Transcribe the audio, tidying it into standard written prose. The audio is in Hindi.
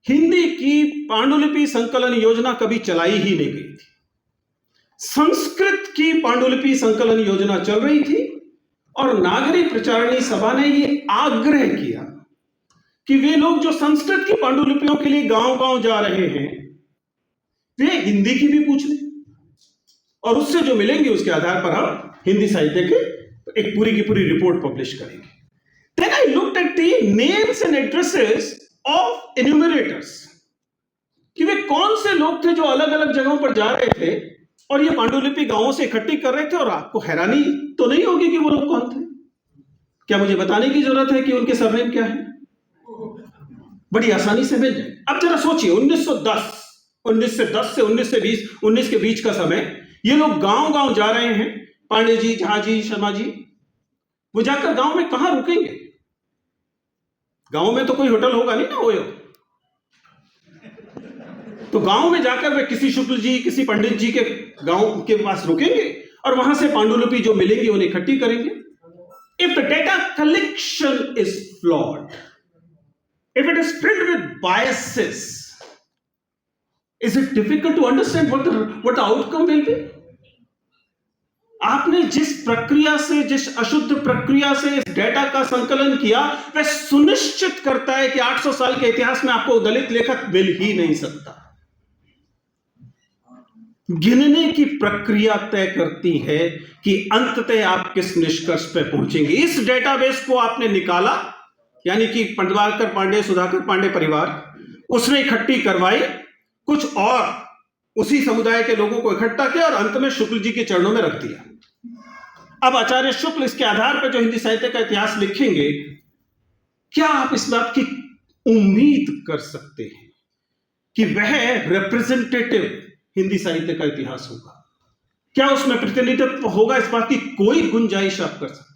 हिंदी की पांडुलिपि संकलन योजना कभी चलाई ही नहीं गई थी। संस्कृत की पांडुलिपि संकलन योजना चल रही थी और नागरिक प्रचारिणी सभा ने यह आग्रह किया कि वे लोग जो संस्कृत की पांडुलिपियों के लिए गांव गांव जा रहे हैं वे हिंदी की भी पूछ लें और उससे जो मिलेंगे उसके आधार पर हम हिंदी साहित्य के एक पूरी की पूरी रिपोर्ट पब्लिश करेंगे। Then I looked at the names and addresses of enumerators कि वे कौन से लोग थे जो अलग अलग जगहों पर जा रहे थे और ये पांडुलिपि गांवों से इकट्ठी कर रहे थे। और आपको हैरानी तो नहीं होगी कि वो लोग कौन थे? क्या मुझे बताने की जरूरत है कि उनके सरनेम क्या है? बड़ी आसानी से मिल जाए। अब जरा सोचिए 1910 से 1920 19 के बीच का समय, ये लोग गांव गांव जा रहे हैं। पांडे जी, झा जी, शर्मा जी, वो जाकर गांव में कहां रुकेंगे? गांव में तो कोई होटल होगा नहीं ना, ओयो। तो गांव में जाकर वे किसी शुक्ल जी, किसी पंडित जी के गांव के पास रुकेंगे और वहां से पांडुलिपि जो मिलेंगी उन्हें इकट्ठी करेंगे। If the data collection is flawed, if it is filled with biases, is it difficult to understand what the outcome will be? आपने जिस प्रक्रिया से, जिस अशुद्ध प्रक्रिया से इस डेटा का संकलन किया, वह सुनिश्चित करता है कि 800 साल के इतिहास में आपको दलित लेखक मिल ही नहीं सकता। गिनने की प्रक्रिया तय करती है कि अंततः आप किस निष्कर्ष पर पहुंचेंगे। इस डेटाबेस को आपने निकाला, यानी कि पंडवालकर पांडे, सुधाकर पांडे परिवार, उसने इकट्ठी करवाई, कुछ और उसी समुदाय के लोगों को इकट्ठा किया और अंत में शुक्ल जी के चरणों में रख दिया। अब आचार्य शुक्ल इसके आधार पर जो हिंदी साहित्य का इतिहास लिखेंगे, क्या आप इस बात की उम्मीद कर सकते हैं कि वह रिप्रेजेंटेटिव हिंदी साहित्य का इतिहास होगा? क्या उसमें प्रतिनिधित्व होगा? इस बात की कोई गुंजाइश आप कर सकते हैं?